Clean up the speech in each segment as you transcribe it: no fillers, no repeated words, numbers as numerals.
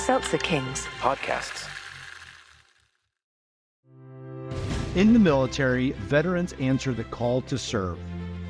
Seltzer Kings podcasts. In the military, veterans answer the call to serve.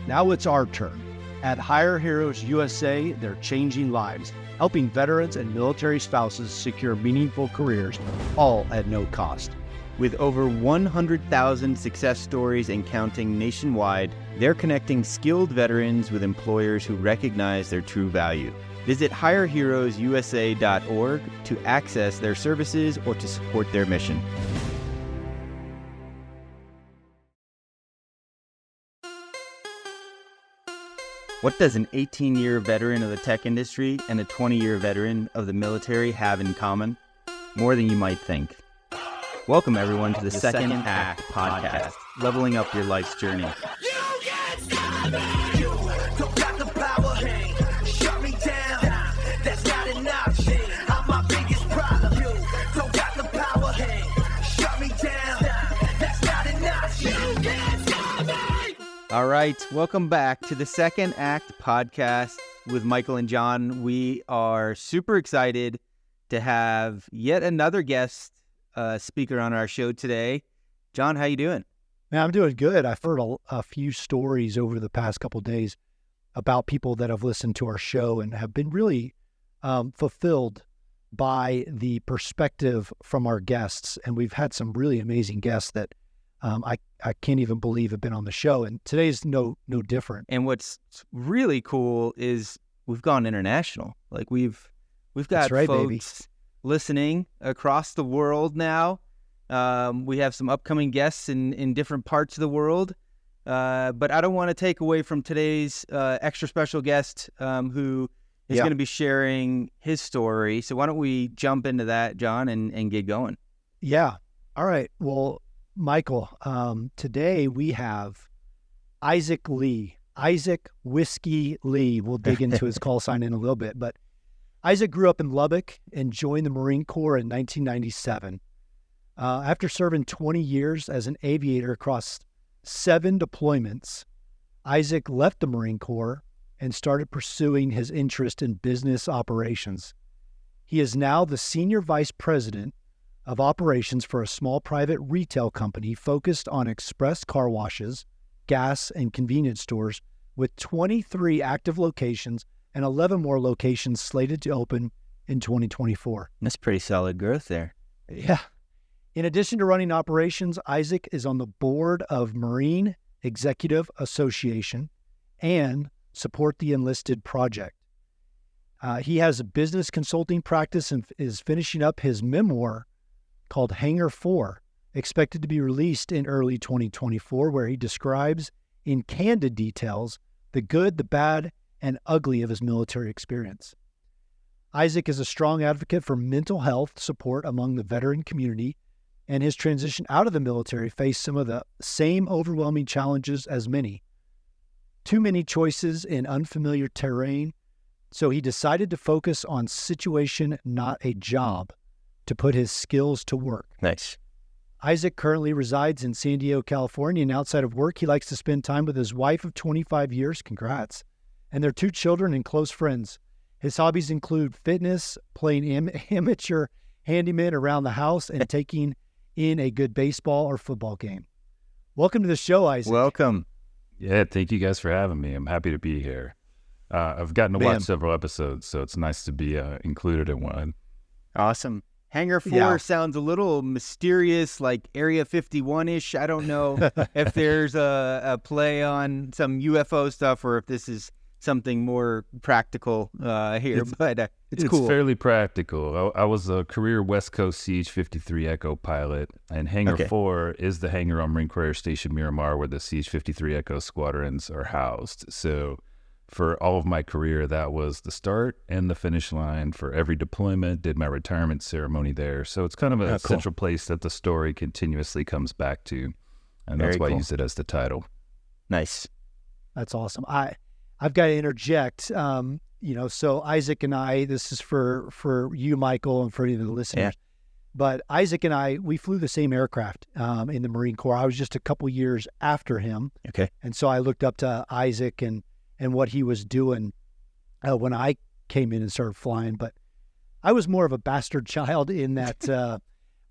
Now it's our turn. At Hire Heroes USA, they're changing lives, helping veterans and military spouses secure meaningful careers, all at no cost. With over 100,000 success stories and counting nationwide, they're connecting skilled veterans with employers who recognize their true value. Visit hireheroesusa.org to access their services or to support their mission. What does an 18-year veteran of the tech industry and a 20-year veteran of the military have in common? More than you might think. Welcome, everyone, to the Second Act podcast, leveling up your life's journey. You can't stop me! You don't got the power, shut me down. That's not an option. I'm my biggest problem. You don't got the power, shut me down. That's not an option. You can't stop me! All right, welcome back to the Second Act podcast with Michael and John. We are super excited to have yet another guest speaker on our show today. John, how you doing? Man, I'm doing good. I've heard a few stories over the past couple of days about people that have listened to our show and have been really fulfilled by the perspective from our guests. And we've had some really amazing guests that I can't even believe have been on the show. And today's no different. And what's really cool is we've gone international. Like we've got That's right, folks baby. Listening across the world now. We have some upcoming guests in different parts of the world. But I don't want to take away from today's extra special guest who is going to be sharing his story. So why don't we jump into that, John, and get going? Yeah. All right. Well, Michael, today we have Isaac Lee. Isaac Whiskey Lee. We'll dig into his call sign in a little bit. But Isaac grew up in Lubbock and joined the Marine Corps in 1997. After serving 20 years as an aviator across 7 deployments, Isaac left the Marine Corps and started pursuing his interest in business operations. He is now the Senior Vice President of Operations for a small private retail company focused on express car washes, gas, and convenience stores with 23 active locations and 11 more locations slated to open in 2024. That's pretty solid growth there. Yeah. In addition to running operations, Isaac is on the board of Marine Executive Association and Support the Enlisted Project. He has a business consulting practice and is finishing up his memoir called Hangar 4, expected to be released in early 2024, where he describes in candid details the good, the bad, and ugly of his military experience. Isaac is a strong advocate for mental health support among the veteran community, and his transition out of the military faced some of the same overwhelming challenges as many. Too many choices in unfamiliar terrain, so he decided to focus on situation, not a job, to put his skills to work. Nice. Isaac currently resides in San Diego, California, and outside of work, he likes to spend time with his wife of 25 years, congrats, and their 2 children and close friends. His hobbies include fitness, playing amateur handyman around the house, and taking in a good baseball or football game. Welcome to the show, Isaac. Welcome. Yeah, thank you guys for having me. I'm happy to be here. I've gotten to watch several episodes, so it's nice to be included in one. Awesome. Hangar 4 sounds a little mysterious, like Area 51-ish. I don't know if there's a play on some UFO stuff or if this is something more practical here, but it's cool. It's fairly practical. I was a career West Coast CH-53 Echo pilot, and Hangar 4 is the hangar on Marine Corps Air Station Miramar where the CH-53 Echo squadrons are housed. So for all of my career, that was the start and the finish line for every deployment, did my retirement ceremony there. So it's kind of a central place that the story continuously comes back to, and that's why I used it as the title. Nice. That's awesome. I've got to interject, so Isaac and I, this is for you, Michael, and for any of the listeners, but Isaac and I, we flew the same aircraft in the Marine Corps. I was just a couple years after him. Okay. And so I looked up to Isaac and what he was doing when I came in and started flying. But I was more of a bastard child in that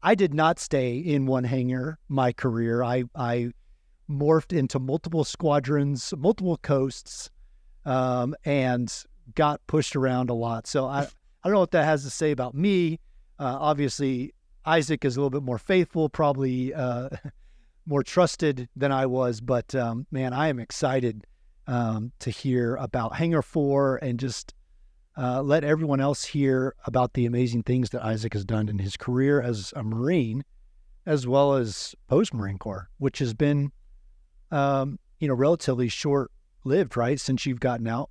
I did not stay in one hangar my career. I morphed into multiple squadrons, multiple coasts, and got pushed around a lot. So I don't know what that has to say about me. Obviously, Isaac is a little bit more faithful, probably more trusted than I was. But man, I am excited to hear about Hangar 4 and just let everyone else hear about the amazing things that Isaac has done in his career as a Marine, as well as post-Marine Corps, which has been, relatively short-lived, right, since you've gotten out.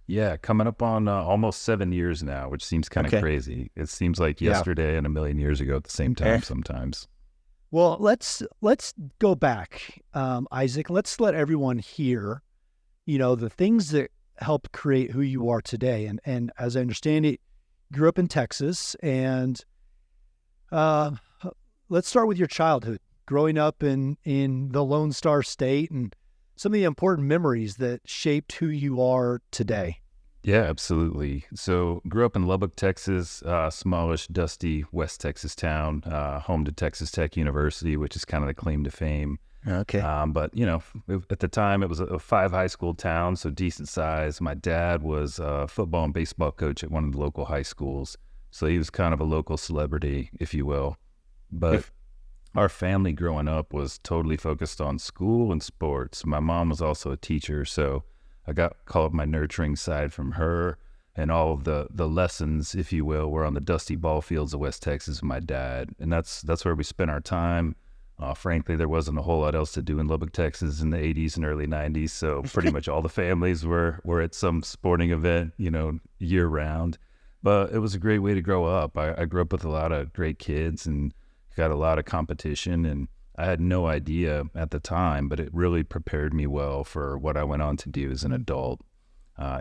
Yeah, coming up on almost 7 years now, which seems kind of crazy. It seems like yesterday and a million years ago at the same time sometimes. Well, let's go back, Isaac. Let's let everyone hear, the things that helped create who you are today. And as I understand it, you grew up in Texas. And let's start with your childhood, growing up in the Lone Star State and some of the important memories that shaped who you are today. Yeah, absolutely. So grew up in Lubbock, Texas, smallish, dusty West Texas town, home to Texas Tech University, which is kind of the claim to fame. Okay. But, at the time it was a 5 high school town, so decent size. My dad was a football and baseball coach at one of the local high schools. So he was kind of a local celebrity, if you will. But our family growing up was totally focused on school and sports. My mom was also a teacher, so I got called my nurturing side from her, and all of the lessons, if you will, were on the dusty ball fields of West Texas with my dad. And that's where we spent our time. Frankly, there wasn't a whole lot else to do in Lubbock, Texas in the 80s and early 90s, so pretty much all the families were at some sporting event, year round. But it was a great way to grow up. I grew up with a lot of great kids and got a lot of competition, and I had no idea at the time, but it really prepared me well for what I went on to do as an adult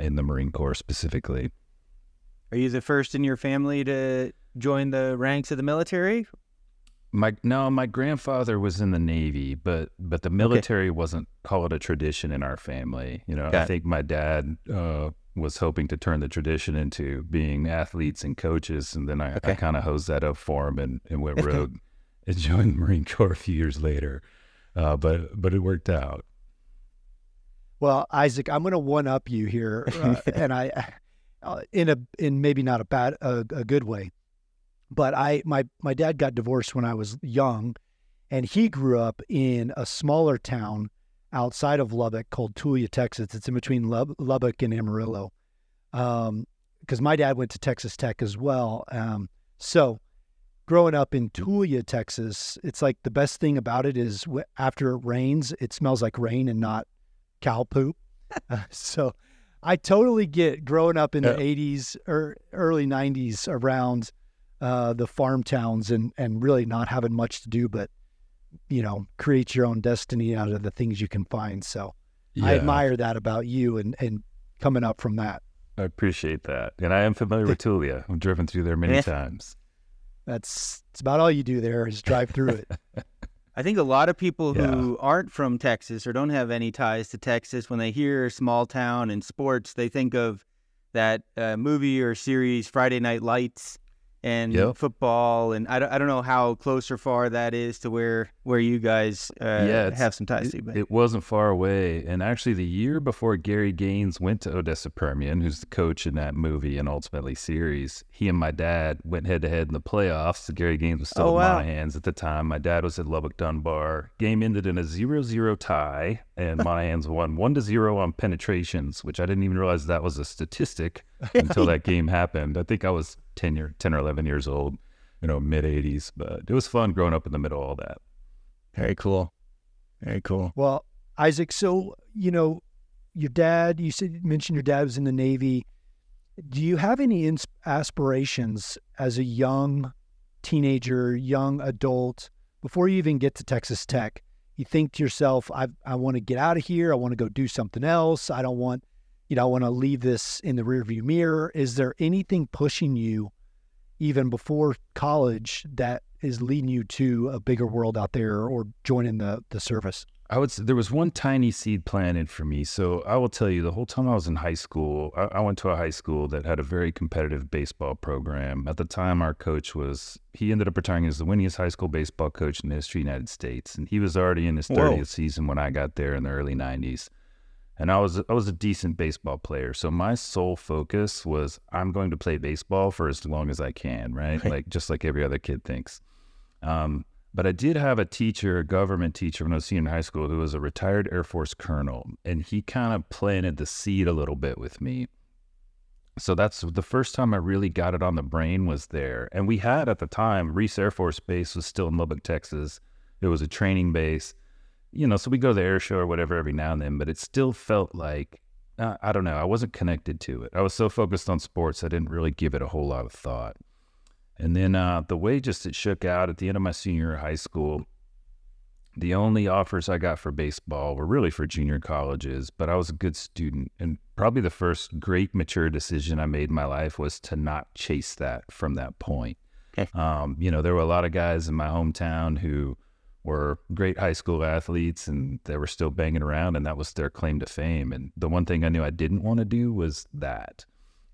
in the Marine Corps specifically. Are you the first in your family to join the ranks of the military? My grandfather was in the Navy, but the military wasn't, call it a tradition in our family. I think my dad was hoping to turn the tradition into being athletes and coaches, and then I kind of hosed that up for him and went rogue and joined the Marine Corps a few years later. But it worked out. Well, Isaac, I'm going to one up you here, and I, in maybe not a good way. But my dad got divorced when I was young, and he grew up in a smaller town outside of Lubbock called Tulia, Texas. It's in between Lubbock and Amarillo, because my dad went to Texas Tech as well. So growing up in Tulia, Texas, it's like the best thing about it is after it rains, it smells like rain and not cow poop. So I totally get growing up in the 80s or early 90s around the farm towns and really not having much to do but, create your own destiny out of the things you can find. So I admire that about you and coming up from that. I appreciate that. And I am familiar with Tulia. I've driven through there many times. It's about all you do there is drive through it. I think a lot of people who aren't from Texas or don't have any ties to Texas, when they hear small town and sports, they think of that movie or series, Friday Night Lights, and football. And I don't know how close or far that is to where you guys have some ties to. But it wasn't far away. And actually the year before Gary Gaines went to Odessa Permian, who's the coach in that movie and ultimately series, he and my dad went head-to-head in the playoffs. Gary Gaines was still at Monahans at the time. My dad was at Lubbock Dunbar. Game ended in a 0-0 tie, and Monahans won 1-0 on penetrations, which I didn't even realize that was a statistic until that game happened. I think I was 10 or 11 years old, mid-80s. But it was fun growing up in the middle of all that. Very cool. Very cool. Well, Isaac, so, your dad, you mentioned your dad was in the Navy. Do you have any aspirations as a young teenager, young adult, before you even get to Texas Tech? You think to yourself, I want to get out of here. I want to go do something else. I don't want, I want to leave this in the rearview mirror. Is there anything pushing you even before college that is leading you to a bigger world out there or joining the service? I would say there was one tiny seed planted for me. So I will tell you, the whole time I was in high school, I went to a high school that had a very competitive baseball program. At the time, our coach he ended up retiring as the winningest high school baseball coach in the history of the United States. And he was already in his 30th season when I got there in the early 90s. And I was a decent baseball player. So my sole focus was, I'm going to play baseball for as long as I can, right? Like, just like every other kid thinks. But I did have a government teacher when I was senior in high school, who was a retired Air Force colonel, and he kind of planted the seed a little bit with me. So that's the first time I really got it on the brain, was there. And we had, at the time, Reese Air Force Base was still in Lubbock, Texas. It was a training base, so we go to the air show or whatever every now and then, but it still felt like, I don't know, I wasn't connected to it. I was so focused on sports, I didn't really give it a whole lot of thought. And then the way just it shook out at the end of my senior year of high school, the only offers I got for baseball were really for junior colleges, but I was a good student. And probably the first great mature decision I made in my life was to not chase that from that point. Okay. There were a lot of guys in my hometown who were great high school athletes, and they were still banging around, and that was their claim to fame. And the one thing I knew I didn't want to do was that.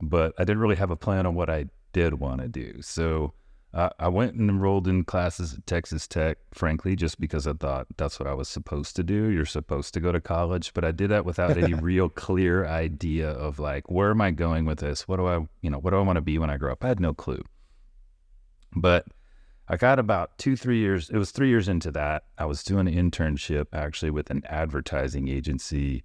But I didn't really have a plan on what I did want to do. So I went and enrolled in classes at Texas Tech, frankly, just because I thought that's what I was supposed to do. You're supposed to go to college, but I did that without any real clear idea of like, where am I going with this? What do I want to be when I grow up? I had no clue. But I got about 3 years. It was 3 years into that. I was doing an internship actually with an advertising agency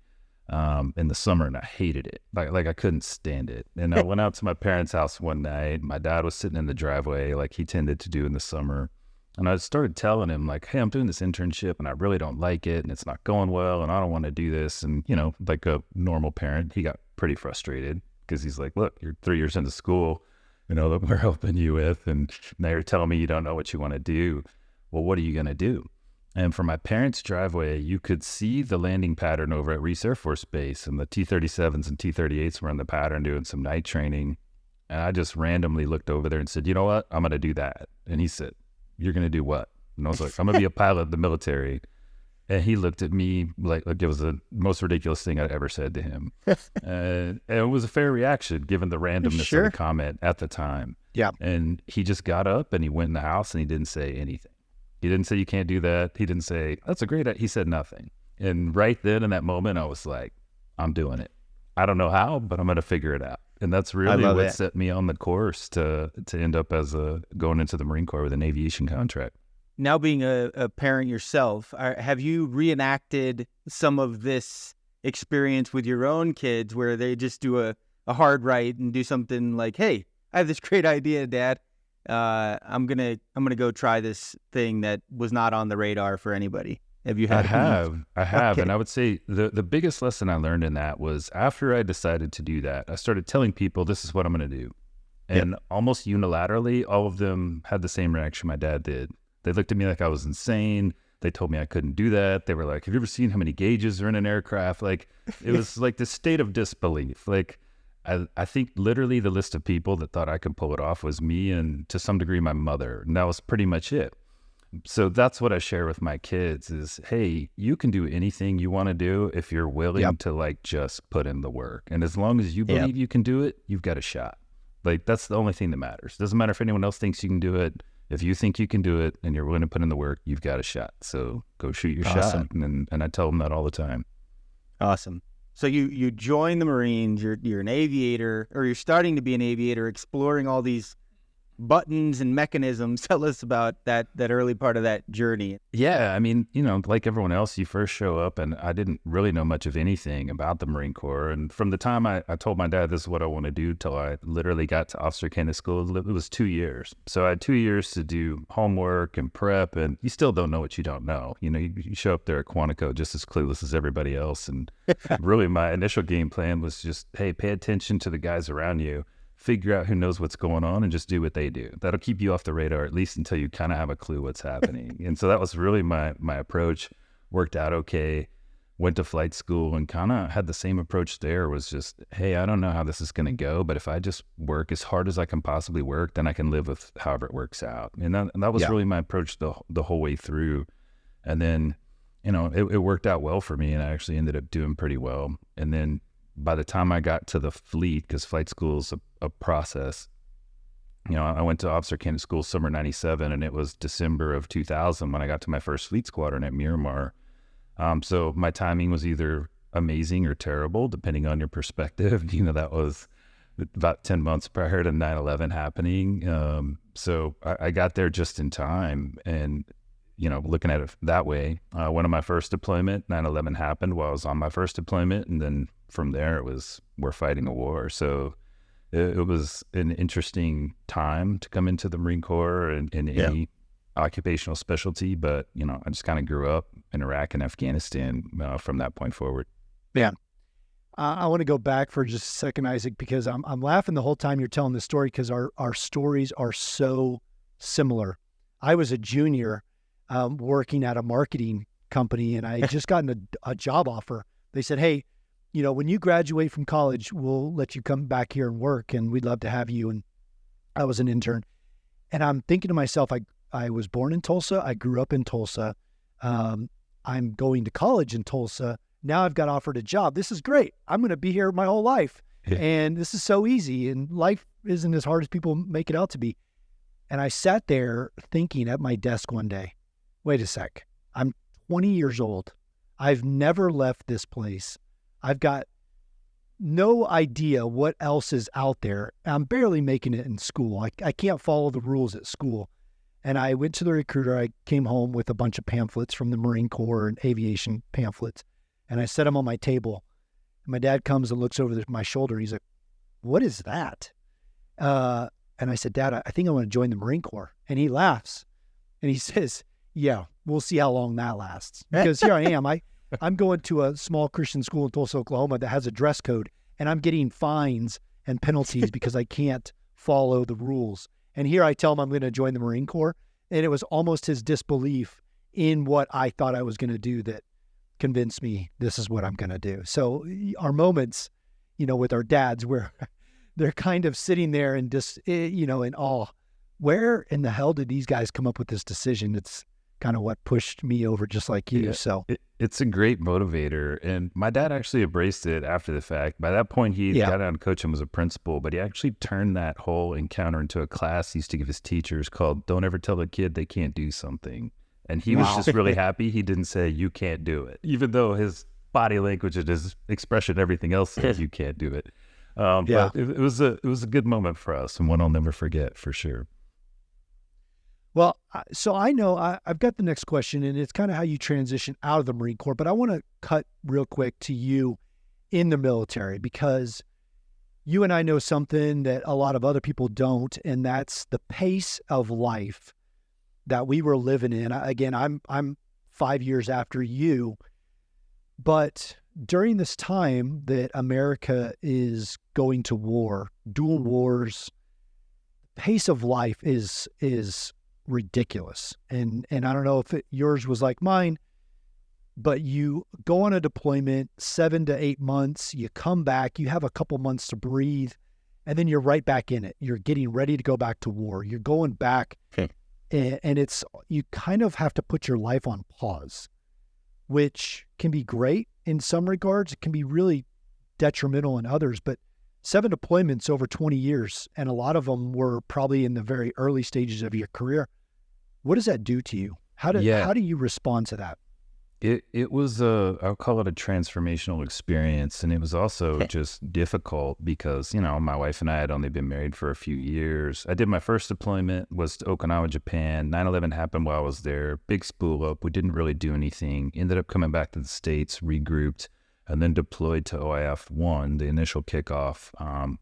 in the summer, and I hated it. Like I couldn't stand it. And I went out to my parents' house one night. My dad was sitting in the driveway like he tended to do in the summer. And I started telling him like, hey, I'm doing this internship and I really don't like it and it's not going well and I don't want to do this. And, like a normal parent, he got pretty frustrated because he's like, look, you're 3 years into school, that we're helping you with, and now you're telling me you don't know what you want to do. Well, what are you going to do? And from my parents' driveway, you could see the landing pattern over at Reese Air Force Base, and the T-37s and T-38s were in the pattern doing some night training. And I just randomly looked over there and said, you know what? I'm going to do that. And he said, you're going to do what? And I was like, I'm going to be a pilot in the military. And he looked at me like it was the most ridiculous thing I'd ever said to him. And it was a fair reaction given the randomness of the comment at the time. Yeah. And he just got up and he went in the house and he didn't say anything. He didn't say, you can't do that. He didn't say, that's a great idea. He said nothing. And right then in that moment, I was like, I'm doing it. I don't know how, but I'm going to figure it out. And that's really what set me on the course to end up as going into the Marine Corps with an aviation contract. Now being a parent yourself, have you reenacted some of this experience with your own kids where they just do a hard right and do something like, hey, I have this great idea, Dad. I'm gonna go try this thing that was not on the radar for anybody. Have you had? I have, okay. And I would say the biggest lesson I learned in that was after I decided to do that, I started telling people this is what I'm gonna do, and almost unilaterally, all of them had the same reaction my dad did. They looked at me like I was insane. They told me I couldn't do that. They were like, "Have you ever seen how many gauges are in an aircraft?" Like it was like this state of disbelief. Like. I think literally the list of people that thought I could pull it off was me and to some degree my mother. And that was pretty much it. So that's what I share with my kids is, hey, you can do anything you want to do if you're willing to like just put in the work. And as long as you believe you can do it, you've got a shot. Like that's the only thing that matters. Doesn't matter if anyone else thinks you can do it. If you think you can do it and you're willing to put in the work, you've got a shot. So go shoot your shot. And I tell them that all the time. Awesome. So you join the Marines, you're an aviator, or you're starting to be an aviator, exploring all these buttons and mechanisms. Tell us about that early part of that journey. Yeah, I mean, like everyone else, you first show up, and I didn't really know much of anything about the Marine Corps. And from the time I told my dad this is what I want to do till I literally got to officer candidate school, it was 2 years. So I had 2 years to do homework and prep, and you still don't know what you don't know. You show up there at Quantico just as clueless as everybody else. And really my initial game plan was just, hey, pay attention to the guys around you. Figure out who knows what's going on and just do what they do. That'll keep you off the radar, at least until you kind of have a clue what's happening. And so that was really my approach. Worked out okay. Went to flight school and kind of had the same approach there, was just, hey, I don't know how this is going to go, but if I just work as hard as I can possibly work, then I can live with however it works out. And that was really my approach the whole way through. And then it worked out well for me, and I actually ended up doing pretty well. And then by the time I got to the fleet, because flight school is a process, I went to officer candidate school summer 97, and it was December of 2000 when I got to my first fleet squadron at Miramar. So my timing was either amazing or terrible, depending on your perspective. That was about 10 months prior to 9/11 happening. So I got there just in time. And, looking at it that way, one of my first deployment, 9/11 happened while I was on my first deployment. And then from there, we're fighting a war. So it was an interesting time to come into the Marine Corps and any occupational specialty. But, I just kind of grew up in Iraq and Afghanistan from that point forward. Man, I want to go back for just a second, Isaac, because I'm laughing the whole time you're telling this story because our stories are so similar. I was a junior working at a marketing company, and I had just gotten a job offer. They said, hey, when you graduate from college, we'll let you come back here and work, and we'd love to have you. And I was an intern. And I'm thinking to myself, I was born in Tulsa. I grew up in Tulsa. I'm going to college in Tulsa. Now I've got offered a job. This is great. I'm going to be here my whole life. And this is so easy. And life isn't as hard as people make it out to be. And I sat there thinking at my desk one day, wait a sec. I'm 20 years old. I've never left this place. I've got no idea what else is out there. I'm barely making it in school. I can't follow the rules at school. And I went to the recruiter. I came home with a bunch of pamphlets from the Marine Corps and aviation pamphlets. And I set them on my table. And my dad comes and looks over my shoulder. He's like, what is that? And I said, Dad, I think I want to join the Marine Corps. And he laughs. And he says, yeah, we'll see how long that lasts. Because here I am. I'm going to a small Christian school in Tulsa, Oklahoma that has a dress code. And I'm getting fines and penalties because I can't follow the rules. And here I tell him I'm going to join the Marine Corps. And it was almost his disbelief in what I thought I was going to do that convinced me this is what I'm going to do. So our moments, with our dads, where they're kind of sitting there and just, in awe. Where in the hell did these guys come up with this decision? It's kind of what pushed me over, just like you. Yeah, so it's a great motivator. And my dad actually embraced it after the fact. By that point, he got out and coached him as a principal, but he actually turned that whole encounter into a class he used to give his teachers called Don't Ever Tell a Kid They Can't Do Something. And he was just really happy he didn't say, you can't do it, even though his body language and his expression, everything else says you can't do it. But it was a good moment for us, and one I'll never forget for sure. Well, so I know I've got the next question, and it's kind of how you transition out of the Marine Corps, but I want to cut real quick to you in the military, because you and I know something that a lot of other people don't, and that's the pace of life that we were living in. Again, I'm 5 years after you, but during this time that America is going to war, dual wars, pace of life is ridiculous. And I don't know if yours was like mine, but you go on a deployment 7 to 8 months, you come back, you have a couple months to breathe, and then you're right back in it. You're getting ready to go back to war. You're going back. Okay. And you kind of have to put your life on pause, which can be great in some regards. It can be really detrimental in others, but 7 deployments over 20 years, and a lot of them were probably in the very early stages of your career. What does that do to you? How do you respond to that? It was I'll call it a transformational experience. And it was also just difficult because, my wife and I had only been married for a few years. I did my first deployment was to Okinawa, Japan. 9/11 happened while I was there. Big spool up. We didn't really do anything. Ended up coming back to the States, regrouped, and then deployed to OIF 1, the initial kickoff,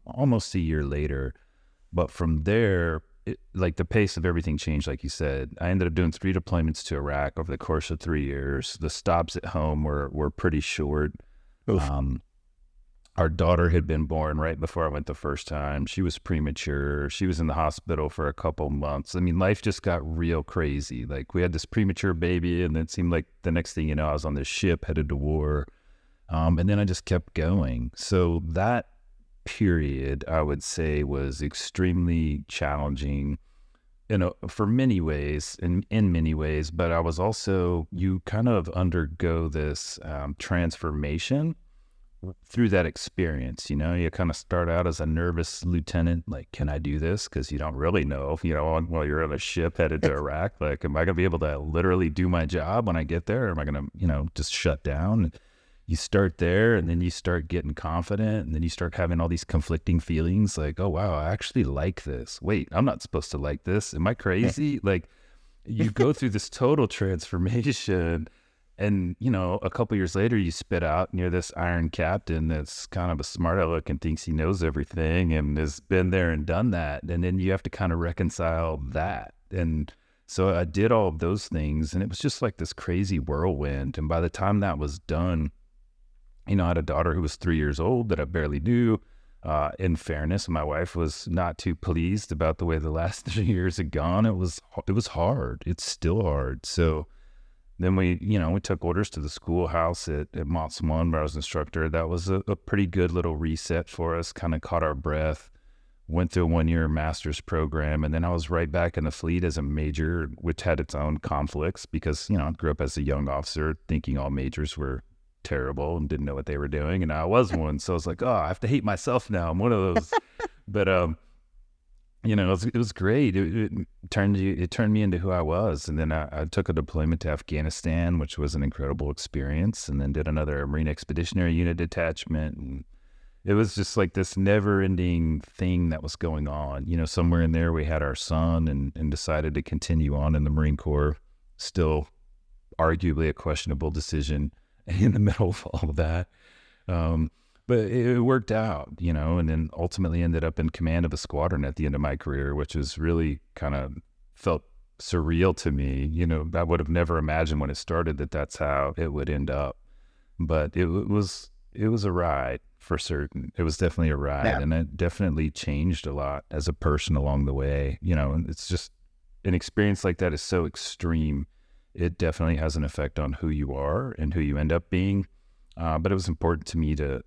almost a year later. But from there, the pace of everything changed, like you said. I ended up doing 3 deployments to Iraq over the course of 3 years. The stops at home were pretty short. Our daughter had been born right before I went the first time. She was premature. She was in the hospital for a couple months. I mean, life just got real crazy. Like, we had this premature baby, and it seemed like the next thing you know, I was on this ship headed to war. And then I just kept going. So that period, I would say, was extremely challenging. for many ways, in many ways, but I was also, you kind of undergo this transformation through that experience. You kind of start out as a nervous lieutenant, like, can I do this? Because you don't really know, while you're on a ship headed to Iraq, like, am I going to be able to literally do my job when I get there? Or am I going to, just shut down? You start there, and then you start getting confident, and then you start having all these conflicting feelings like, oh, wow, I actually like this. Wait, I'm not supposed to like this. Am I crazy? Like, you go through this total transformation. And, a couple years later, you spit out, and you're this iron captain that's kind of a smart aleck and thinks he knows everything and has been there and done that. And then you have to kind of reconcile that. And so I did all of those things, and it was just like this crazy whirlwind. And by the time that was done, I had a daughter who was 3 years old that I barely knew. In fairness, my wife was not too pleased about the way the last 3 years had gone. It was hard. It's still hard. So then we took orders to the schoolhouse at Mott's One, where I was instructor. That was a pretty good little reset for us, kind of caught our breath, went through a 1-year master's program. And then I was right back in the fleet as a major, which had its own conflicts because, I grew up as a young officer thinking all majors were terrible and didn't know what they were doing. And I was one. So I was like, oh, I have to hate myself now. I'm one of those. But, it was great. It turned me into who I was. And then I took a deployment to Afghanistan, which was an incredible experience, and then did another Marine Expeditionary Unit detachment. And it was just like this never-ending thing that was going on. Somewhere in there we had our son and decided to continue on in the Marine Corps. Still arguably a questionable decision in the middle of all of that. But it worked out, and then ultimately ended up in command of a squadron at the end of my career, which was really kind of felt surreal to me. I would have never imagined when it started that that's how it would end up. But it was a ride for certain. It was definitely a ride, and it definitely changed a lot as a person along the way. And it's just an experience like that is so extreme. It definitely has an effect on who you are and who you end up being. But it was important to me to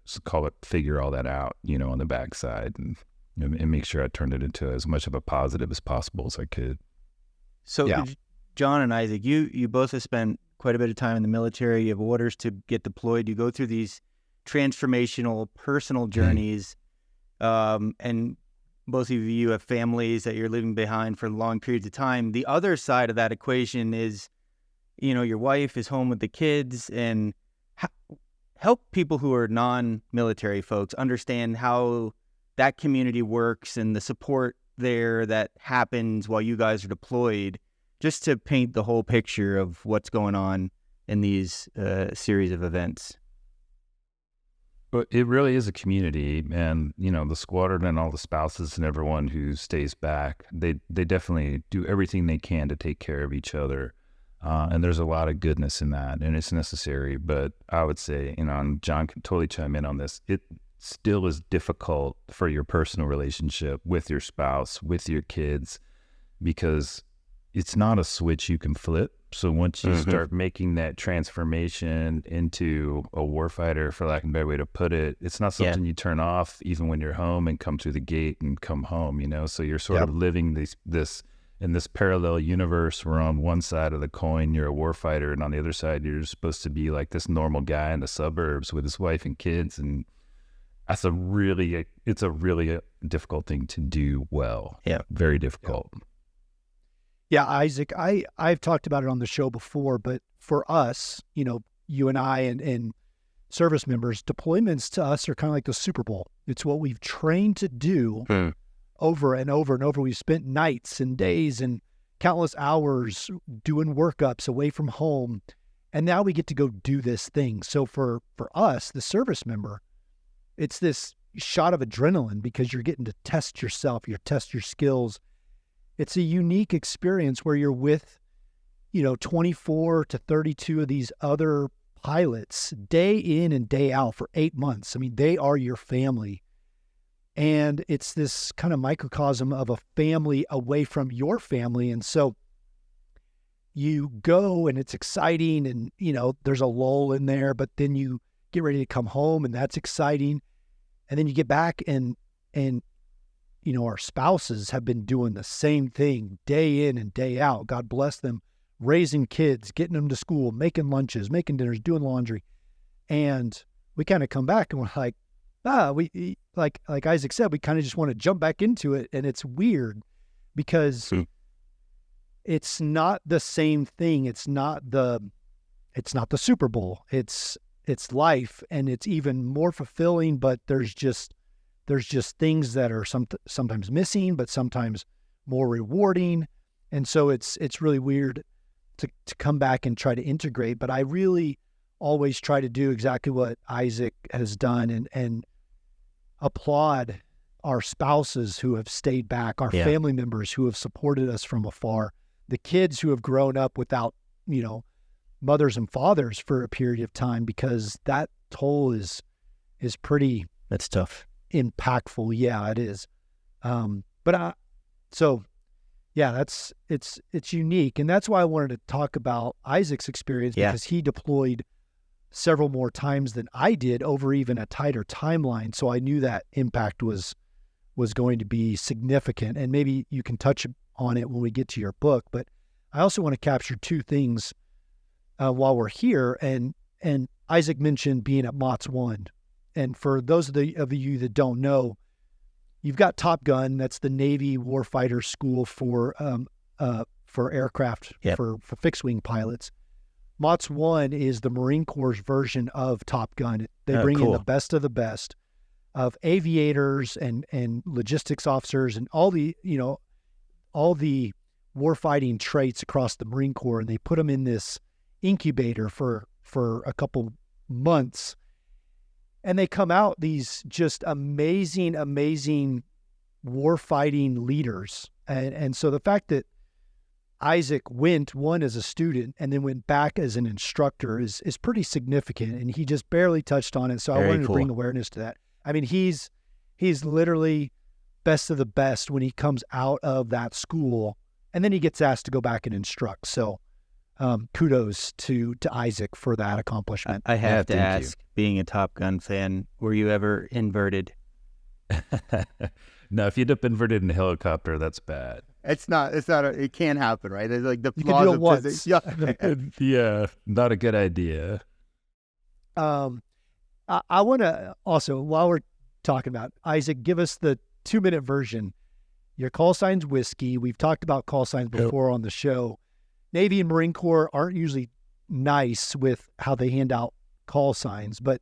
figure all that out, on the backside and make sure I turned it into as much of a positive as possible as I could. So, John and Isaac, you both have spent quite a bit of time in the military. You have orders to get deployed. You go through these transformational personal journeys, and both of you have families that you're leaving behind for long periods of time. The other side of that equation is, your wife is home with the kids, and help people who are non-military folks understand how that community works and the support there that happens while you guys are deployed, just to paint the whole picture of what's going on in these series of events. But it really is a community, and the squadron and all the spouses and everyone who stays back, they definitely do everything they can to take care of each other. And there's a lot of goodness in that, and it's necessary. But I would say, and John can totally chime in on this, it still is difficult for your personal relationship with your spouse, with your kids, because it's not a switch you can flip. So once you start making that transformation into a warfighter, for lack of a better way to put it, it's not something you turn off even when you're home and come through the gate and come home, So you're sort of living this in this parallel universe where on one side of the coin you're a warfighter, and on the other side you're supposed to be like this normal guy in the suburbs with his wife and kids, and it's a really difficult thing to do well. Very difficult. Isaac, I've talked about it on the show before, but for us, you and I and service members, deployments to us are kind of like the Super Bowl. It's what we've trained to do over and over and over. We've spent nights and days and countless hours doing workups away from home. And now we get to go do this thing. So for us, the service member, it's this shot of adrenaline because you're getting to test yourself, you test your skills. It's a unique experience where you're with, 24 to 32 of these other pilots day in and day out for 8 months. I mean, they are your family. And it's this kind of microcosm of a family away from your family. And so you go and it's exciting and, there's a lull in there, but then you get ready to come home and that's exciting. And then you get back and our spouses have been doing the same thing day in and day out. God bless them, raising kids, getting them to school, making lunches, making dinners, doing laundry. And we kind of come back and we're like, we like Isaac said, we kind of just want to jump back into it. And it's weird because it's not the same thing. It's not the Super Bowl. It's life, and it's even more fulfilling, but there's just things that are sometimes missing, but sometimes more rewarding. And so it's really weird to come back and try to integrate. But I really always try to do exactly what Isaac has done and applaud our spouses who have stayed back, our family members who have supported us from afar, the kids who have grown up without, mothers and fathers for a period of time, because that toll is pretty, that's tough, impactful. Yeah, it is. It's unique. And that's why I wanted to talk about Isaac's experience, because he deployed several more times than I did over even a tighter timeline. So I knew that impact was going to be significant. And maybe you can touch on it when we get to your book. But I also want to capture two things while we're here. And Isaac mentioned being at MOTS 1. And for those of you that don't know, you've got Top Gun. That's the Navy warfighter school for aircraft, for fixed wing pilots. MOTS 1 is the Marine Corps' version of Top Gun. They bring in the best of the best of aviators and logistics officers and all the warfighting traits across the Marine Corps, and they put them in this incubator for a couple months. And they come out these just amazing warfighting leaders. And so the fact that Isaac went, one as a student and then went back as an instructor is pretty significant. And he just barely touched on it. So I wanted to bring awareness to that. I mean, he's literally best of the best when he comes out of that school, and then he gets asked to go back and instruct. So kudos to Isaac for that accomplishment. I have to ask, being a Top Gun fan, were you ever inverted? No, if you end up inverted in a helicopter, that's bad. It can't happen, right? It's like the you flaws can do it of once. physics. Yeah, not a good idea. I want to also, while we're talking about Isaac, give us the 2-minute version. Your call sign's whiskey. We've talked about call signs before on the show. Navy and Marine Corps aren't usually nice with how they hand out call signs, but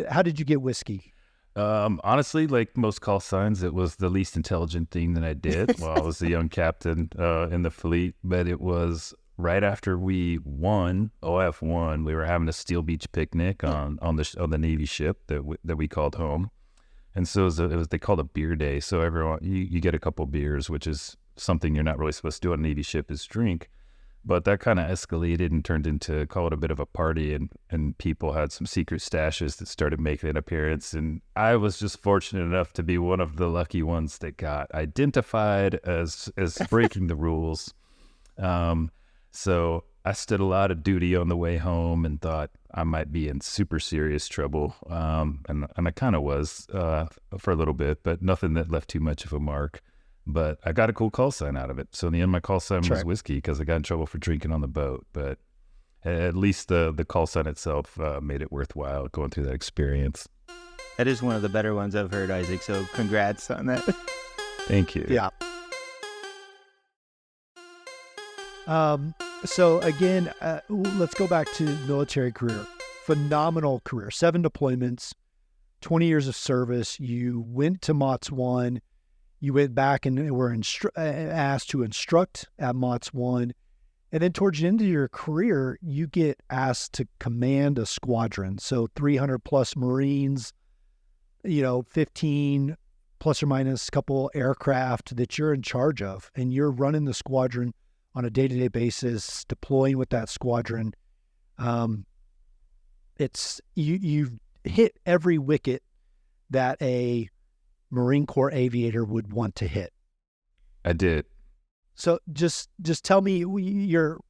how did you get whiskey? Honestly, like most call signs, it was the least intelligent thing that I did while I was a young captain in the fleet. But it was right after we won OF 1. We were having a Steel Beach picnic on the Navy ship that we called home, and so they called a beer day. So everyone you get a couple beers, which is something you're not really supposed to do on a Navy ship, is drink. But that kind of escalated and turned into, call it a bit of a party, and people had some secret stashes that started making an appearance. And I was just fortunate enough to be one of the lucky ones that got identified as breaking the rules. So I stood a lot of duty on the way home and thought I might be in super serious trouble. And I kind of was for a little bit, but nothing that left too much of a mark. But I got a cool call sign out of it. So in the end, my call sign was whiskey because I got in trouble for drinking on the boat. But at least the call sign itself made it worthwhile going through that experience. That is one of the better ones I've heard, Isaac. So congrats on that. Thank you. Yeah. So again, let's go back to military career. Phenomenal career. 7 deployments, 20 years of service. You went to MOTS 1. You went back and were asked to instruct at MOTS 1. And then towards the end of your career, you get asked to command a squadron. So 300 plus Marines, 15 plus or minus a couple aircraft that you're in charge of. And you're running the squadron on a day-to-day basis, deploying with that squadron. You've hit every wicket that a Marine Corps aviator would want to hit. I did. So just tell me,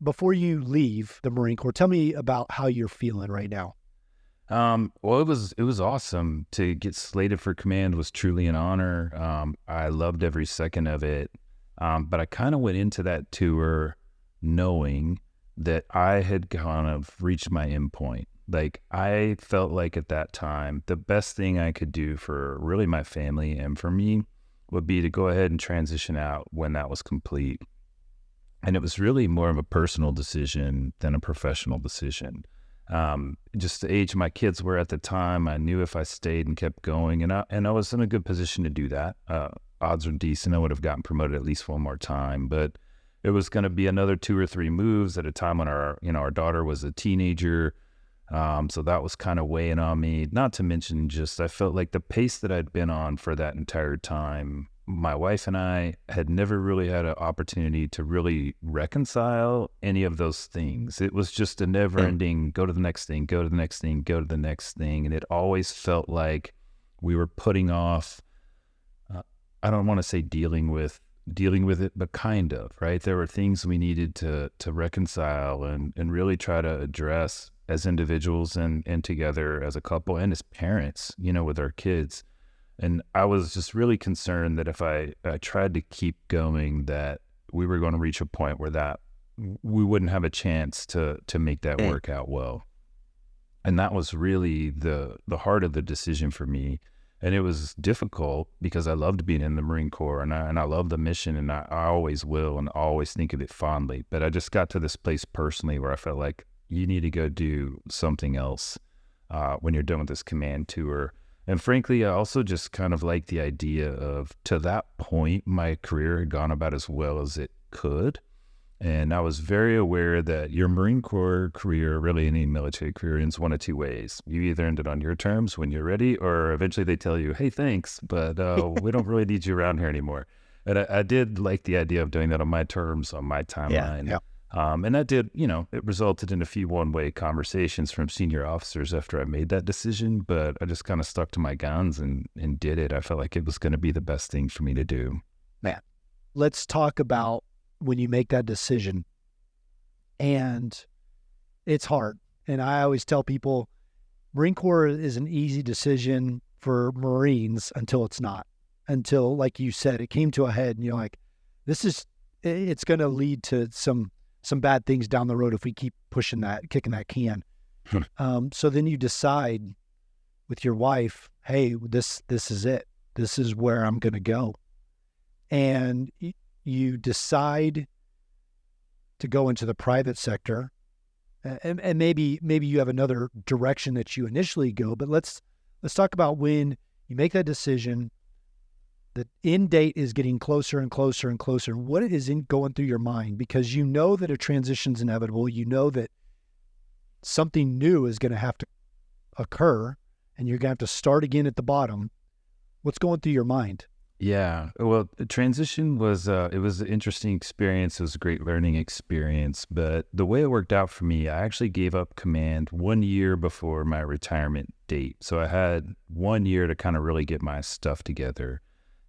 before you leave the Marine Corps, tell me about how you're feeling right now. Well, it was awesome to get slated for command. Was truly an honor. I loved every second of it. But I kind of went into that tour knowing that I had kind of reached my end point. Like, I felt like at that time, the best thing I could do for really my family and for me would be to go ahead and transition out when that was complete. And it was really more of a personal decision than a professional decision. Just the age my kids were at the time, I knew if I stayed and kept going, and I was in a good position to do that. Odds are decent. I would have gotten promoted at least one more time, but it was going to be another 2 or 3 moves at a time when our daughter was a teenager. So that was kind of weighing on me. Not to mention, just I felt like the pace that I'd been on for that entire time, my wife and I had never really had an opportunity to really reconcile any of those things. It was just a never-ending go to the next thing, go to the next thing, go to the next thing, and it always felt like we were putting off. I don't want to say dealing with it, but kind of, right? There were things we needed to reconcile and really try to address as individuals and together as a couple and as parents, with our kids. And I was just really concerned that if I tried to keep going, that we were going to reach a point where that we wouldn't have a chance to make that work out well. And that was really the heart of the decision for me. And it was difficult because I loved being in the Marine Corps and I love the mission, and I always will and always think of it fondly. But I just got to this place personally where I felt like you need to go do something else when you're done with this command tour. And frankly, I also just kind of like the idea of, to that point, my career had gone about as well as it could. And I was very aware that your Marine Corps career, really any military career, ends one of 2 ways. You either end it on your terms when you're ready, or eventually they tell you, hey, thanks, but we don't really need you around here anymore. And I did like the idea of doing that on my terms, on my timeline. Yeah. And that did, it resulted in a few one-way conversations from senior officers after I made that decision, but I just kind of stuck to my guns and did it. I felt like it was going to be the best thing for me to do. Man, let's talk about when you make that decision. And it's hard. And I always tell people, Marine Corps is an easy decision for Marines until it's not. Until, like you said, it came to a head and you're like, it's going to lead to some bad things down the road if we keep pushing that, kicking that can. So then you decide with your wife, hey, this is it. This is where I'm going to go. And you decide to go into the private sector. And maybe you have another direction that you initially go, but let's talk about when you make that decision. The end date is getting closer and closer and closer. What is going through your mind? Because you know that a transition is inevitable. You know that something new is going to have to occur, and you're going to have to start again at the bottom. What's going through your mind? Yeah, well, the transition was it was an interesting experience. It was a great learning experience. But the way it worked out for me, I actually gave up command 1 year before my retirement date. So I had 1 year to kind of really get my stuff together.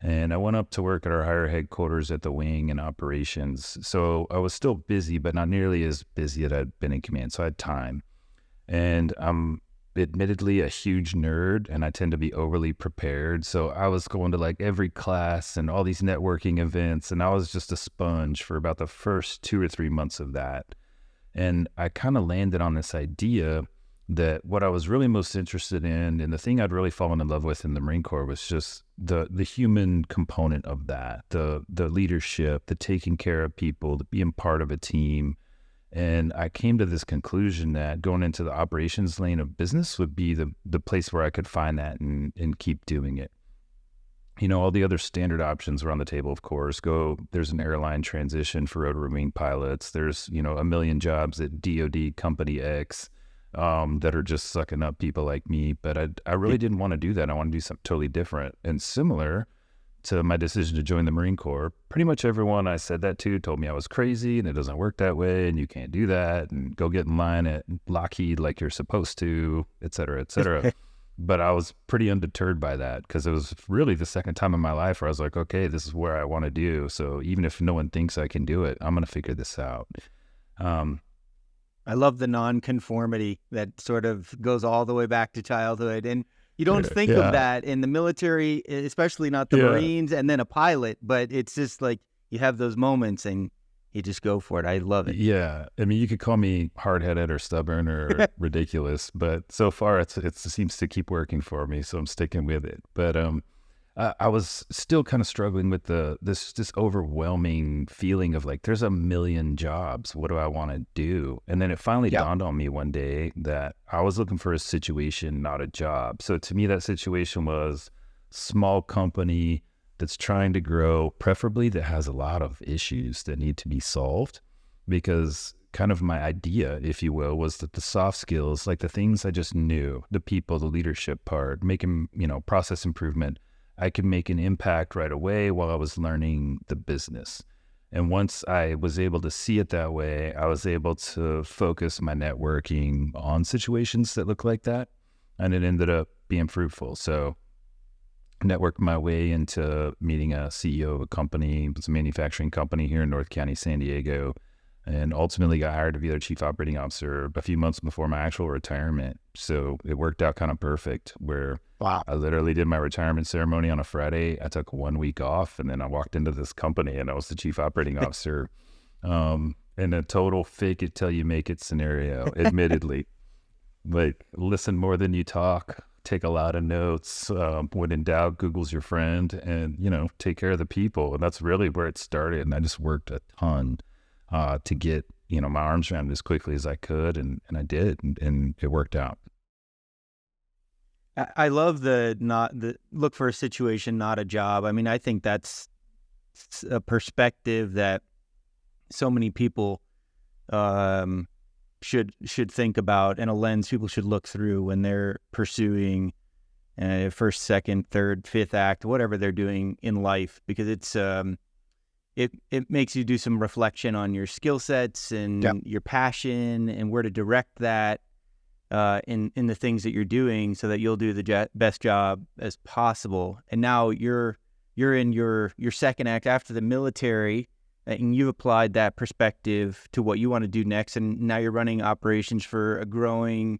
And I went up to work at our higher headquarters at the wing and operations. So I was still busy, but not nearly as busy as I'd been in command. So I had time. And I'm admittedly a huge nerd, and I tend to be overly prepared. So I was going to like every class and all these networking events, and I was just a sponge for about the first 2 or 3 months of that. And I kind of landed on this idea that what I was really most interested in, and the thing I'd really fallen in love with in the Marine Corps, was just the human component of that, the leadership, the taking care of people, the being part of a team. And I came to this conclusion that going into the operations lane of business would be the place where I could find that and keep doing it. All the other standard options were on the table, of course. There's an airline transition for rotary wing pilots. There's, a million jobs at DoD Company X that are just sucking up people like me. But I really didn't want to do that. I want to do something totally different. And similar to my decision to join the Marine Corps, pretty much everyone I said that to told me I was crazy and it doesn't work that way and you can't do that and go get in line at Lockheed like you're supposed to, et cetera, et cetera. But I was pretty undeterred by that because it was really the second time in my life where I was like, okay, this is where I want to do. So even if no one thinks I can do it, I'm going to figure this out. I love the nonconformity that sort of goes all the way back to childhood. And you don't think of that in the military, especially not the Marines and then a pilot, but it's just like you have those moments and you just go for it. I love it. Yeah. I mean, you could call me hard-headed or stubborn or ridiculous, but so far it seems to keep working for me, so I'm sticking with it. But I was still kind of struggling with this overwhelming feeling of like, there's a million jobs. What do I want to do? And then it finally dawned on me one day that I was looking for a situation, not a job. So to me, that situation was small company that's trying to grow, preferably that has a lot of issues that need to be solved, because kind of my idea, if you will, was that the soft skills, like the things I just knew, the people, the leadership part, making, process improvement, I could make an impact right away while I was learning the business. And once I was able to see it that way, I was able to focus my networking on situations that look like that. And it ended up being fruitful. So networked my way into meeting a CEO of a company. It was a manufacturing company here in North County, San Diego, and ultimately got hired to be their chief operating officer a few months before my actual retirement. So it worked out kind of perfect where I literally did my retirement ceremony on a Friday. I took 1 week off and then I walked into this company and I was the chief operating officer in a total fake it till you make it scenario, admittedly. Like, listen more than you talk, take a lot of notes. When in doubt, Google's your friend, and, take care of the people. And that's really where it started. And I just worked a ton to get, my arms around it as quickly as I could. And I did, and it worked out. I love the look for a situation, not a job. I mean, I think that's a perspective that so many people should think about, and a lens people should look through when they're pursuing first, second, third, fifth act, whatever they're doing in life, because it's it makes you do some reflection on your skill sets and your passion and where to direct that in the things that you're doing, so that you'll do the best job as possible. And now you're in your second act after the military, and you've applied that perspective to what you want to do next, and now you're running operations for a growing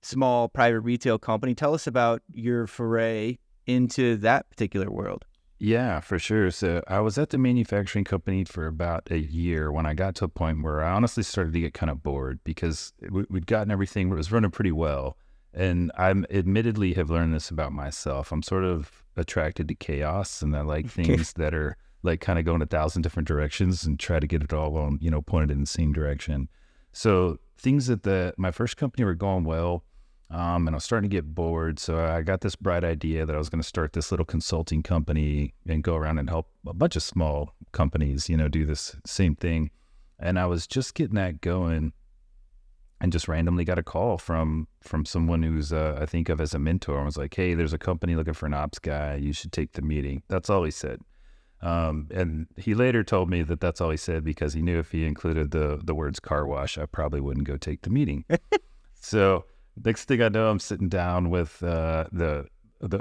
small private retail company. Tell us about your foray into that particular world. Yeah, for sure. So I was at the manufacturing company for about a year when I got to a point where I honestly started to get kind of bored, because we'd gotten everything, it was running pretty well. And I admittedly have learned this about myself. I'm sort of attracted to chaos, and I like things that are like kind of go in 1,000 different directions and try to get it all on, pointed in the same direction. So things at my first company were going well. And I was starting to get bored. So I got this bright idea that I was going to start this little consulting company and go around and help a bunch of small companies, do this same thing. And I was just getting that going, and just randomly got a call from someone who's I think of as a mentor, and was like, "Hey, there's a company looking for an ops guy. You should take the meeting." That's all he said. And he later told me that that's all he said because he knew if he included the words car wash, I probably wouldn't go take the meeting. So next thing I know, I'm sitting down with the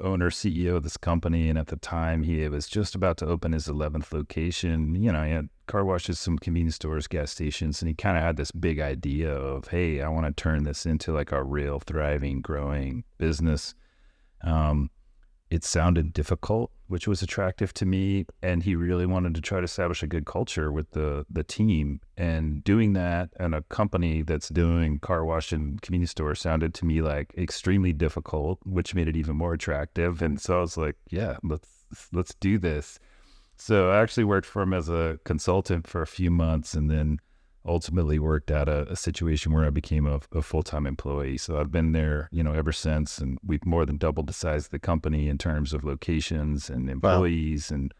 owner, CEO of this company, and at the time he was just about to open his 11th location. He had car washes, some convenience stores, gas stations, and he kind of had this big idea of, hey, I want to turn this into like a real thriving, growing business. It sounded difficult, which was attractive to me, and he really wanted to try to establish a good culture with the team. And doing that in a company that's doing car wash and convenience store sounded to me like extremely difficult, which made it even more attractive. And so I was like, yeah, let's do this. So I actually worked for him as a consultant for a few months, and then ultimately worked out a situation where I became a full-time employee. So I've been there, ever since, and we've more than doubled the size of the company in terms of locations and employees and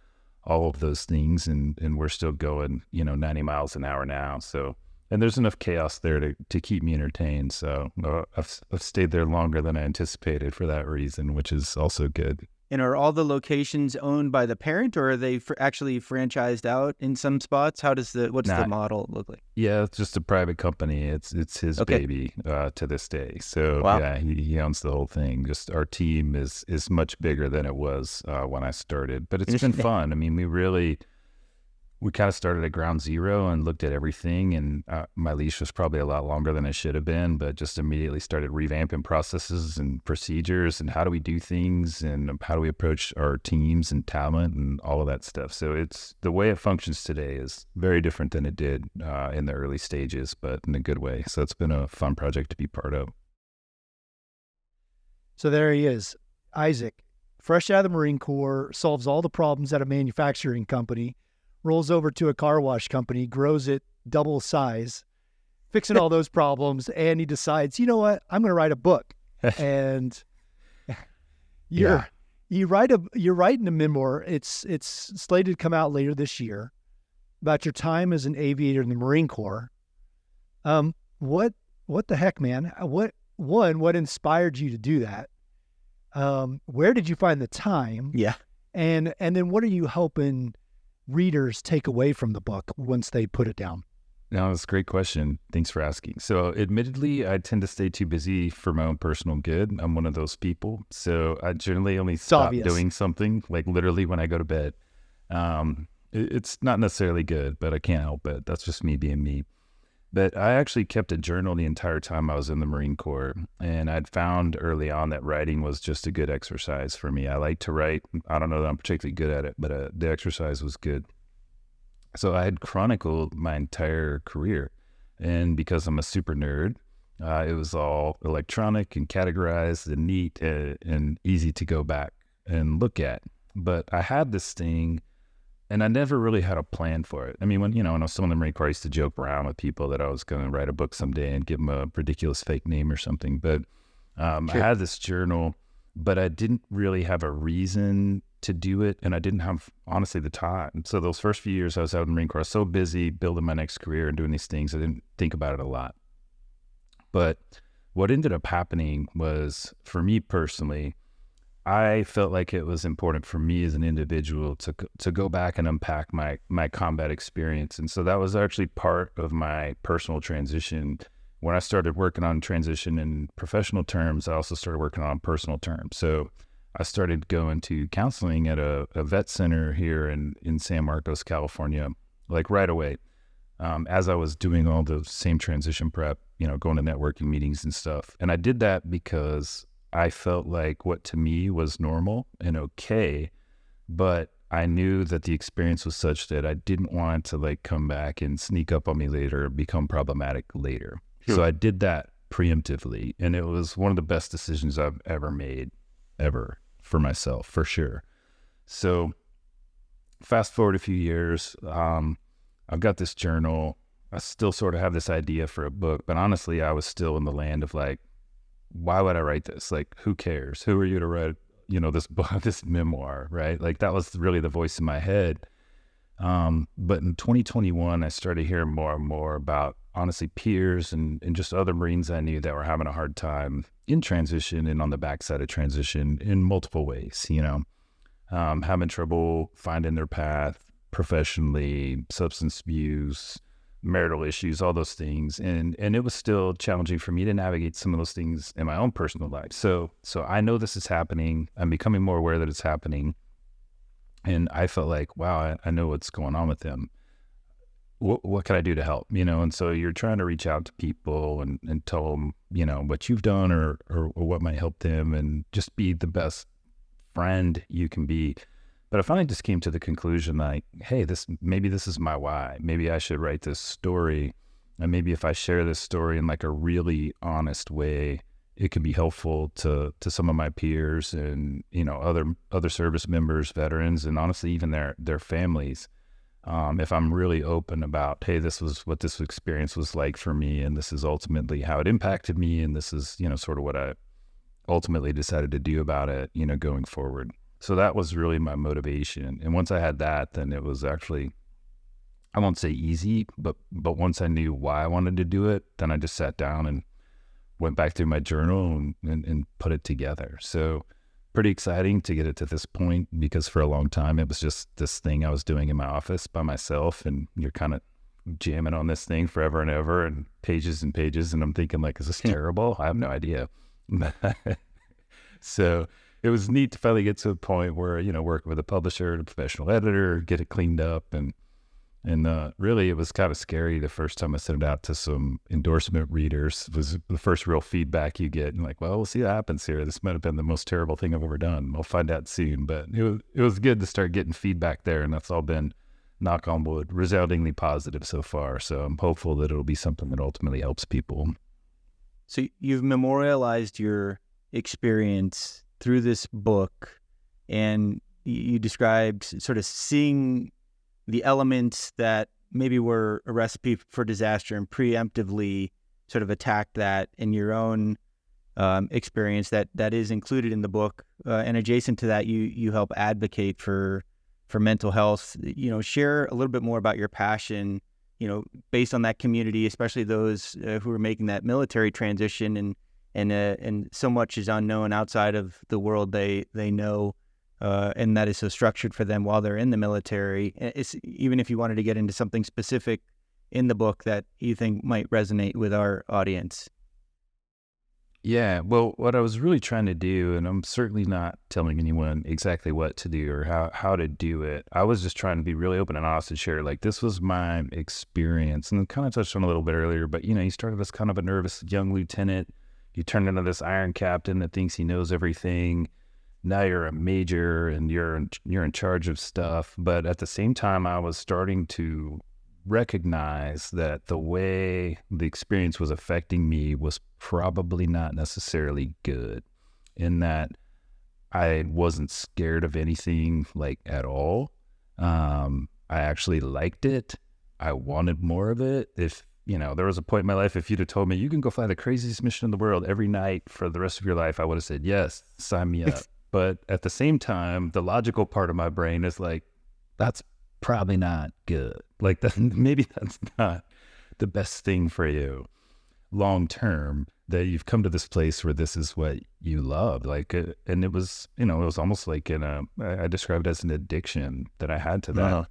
all of those things. And we're still going, 90 miles an hour now. So, and there's enough chaos there to keep me entertained. So I've stayed there longer than I anticipated for that reason, which is also good. And are all the locations owned by the parent, or are they actually franchised out in some spots? What's the model look like? Yeah, it's just a private company. It's his baby to this day. So yeah, he owns the whole thing. Just our team is much bigger than it was when I started, but it's been fun. I mean, we kind of started at ground zero and looked at everything. And my leash was probably a lot longer than it should have been, but just immediately started revamping processes and procedures and how do we do things and how do we approach our teams and talent and all of that stuff. So it's the way it functions today is very different than it did in the early stages, but in a good way. So it's been a fun project to be part of. So there he is, Isaac, fresh out of the Marine Corps, solves all the problems at a manufacturing company, rolls over to a car wash company, grows it double size, fixing all those problems, and he decides, you know what, I'm going to write a book. And you're writing a memoir. It's slated to come out later this year about your time as an aviator in the Marine Corps. What the heck, man? What inspired you to do that? Where did you find the time? Yeah. And then what are you hoping readers take away from the book once they put it down? No, that's a great question. Thanks for asking. So admittedly, I tend to stay too busy for my own personal good. I'm one of those people. So I generally only stop doing something, like literally when I go to bed. It's not necessarily good, but I can't help it. That's just me being me. But I actually kept a journal the entire time I was in the Marine Corps. And I'd found early on that writing was just a good exercise for me. I like to write. I don't know that I'm particularly good at it, but the exercise was good. So I had chronicled my entire career. And because I'm a super nerd, it was all electronic and categorized and neat and easy to go back and look at. But I had this thing, and I never really had a plan for it. I mean, when I was still in the Marine Corps, I used to joke around with people that I was going to write a book someday and give them a ridiculous fake name or something. But I had this journal, but I didn't really have a reason to do it. And I didn't have, honestly, the time. So those first few years I was out in the Marine Corps, I was so busy building my next career and doing these things, I didn't think about it a lot. But what ended up happening was, for me personally, I felt like it was important for me as an individual to go back and unpack my combat experience. And so that was actually part of my personal transition. When I started working on transition in professional terms, I also started working on personal terms. So I started going to counseling at a vet center here in San Marcos, California, like right away. As I was doing all the same transition prep, going to networking meetings and stuff. And I did that because I felt like what to me was normal and okay, but I knew that the experience was such that I didn't want to like come back and sneak up on me later, become problematic later. Sure. So I did that preemptively, and it was one of the best decisions I've ever made, ever, for myself, for sure. So fast forward a few years, I've got this journal. I still sort of have this idea for a book, but honestly, I was still in the land of like, why would I write this? Like, who cares? Who are you to write, this book, this memoir, right? Like, that was really the voice in my head. But in 2021, I started hearing more and more about, honestly, peers and just other Marines I knew that were having a hard time in transition and on the backside of transition in multiple ways, having trouble finding their path professionally, substance abuse, marital issues, all those things. And it was still challenging for me to navigate some of those things in my own personal life. So I know this is happening. I'm becoming more aware that it's happening. And I felt like, wow, I know what's going on with them. What can I do to help? And so you're trying to reach out to people and tell them, what you've done or what might help them, and just be the best friend you can be. But I finally just came to the conclusion, like, hey, maybe this is my why. Maybe I should write this story. And maybe if I share this story in like a really honest way, it could be helpful to some of my peers and, other service members, veterans, and honestly, even their families. If I'm really open about, hey, this was what this experience was like for me, and this is ultimately how it impacted me, and this is, sort of what I ultimately decided to do about it, going forward. So that was really my motivation. And once I had that, then it was actually, I won't say easy, but once I knew why I wanted to do it, then I just sat down and went back through my journal and put it together. So pretty exciting to get it to this point, because for a long time, it was just this thing I was doing in my office by myself, and you're kind of jamming on this thing forever and ever, and pages and pages. And I'm thinking, like, is this terrible? I have no idea. So it was neat to finally get to a point where, working with a publisher, a professional editor, get it cleaned up. And And really, it was kind of scary the first time I sent it out to some endorsement readers. It was the first real feedback you get. And like, well, we'll see what happens here. This might have been the most terrible thing I've ever done. We'll find out soon. But it was good to start getting feedback there. And that's all been, knock on wood, resoundingly positive so far. So I'm hopeful that it'll be something that ultimately helps people. So you've memorialized your experience through this book, and you described sort of seeing the elements that maybe were a recipe for disaster and preemptively sort of attack that in your own experience that is included in the book. And adjacent to that, you help advocate for mental health. Share a little bit more about your passion, based on that community, especially those who are making that military transition, and so much is unknown outside of the world they know. And that is so structured for them while they're in the military. Even if you wanted to get into something specific in the book that you think might resonate with our audience. Yeah, well, what I was really trying to do, and I'm certainly not telling anyone exactly what to do or how to do it. I was just trying to be really open and honest and share, like, this was my experience. And I kind of touched on it a little bit earlier, but, you started as kind of a nervous young lieutenant. You turned into this iron captain that thinks he knows everything. Now you're a major and you're in charge of stuff. But at the same time, I was starting to recognize that the way the experience was affecting me was probably not necessarily good, in that I wasn't scared of anything like at all. I actually liked it. I wanted more of it. If there was a point in my life, if you'd have told me you can go fly the craziest mission in the world every night for the rest of your life, I would have said, yes, sign me up. But at the same time, the logical part of my brain is like, that's probably not good. Like, maybe that's not the best thing for you long term, that you've come to this place where this is what you love. Like, and it was, it was almost like I described it as an addiction that I had to that. Uh-huh.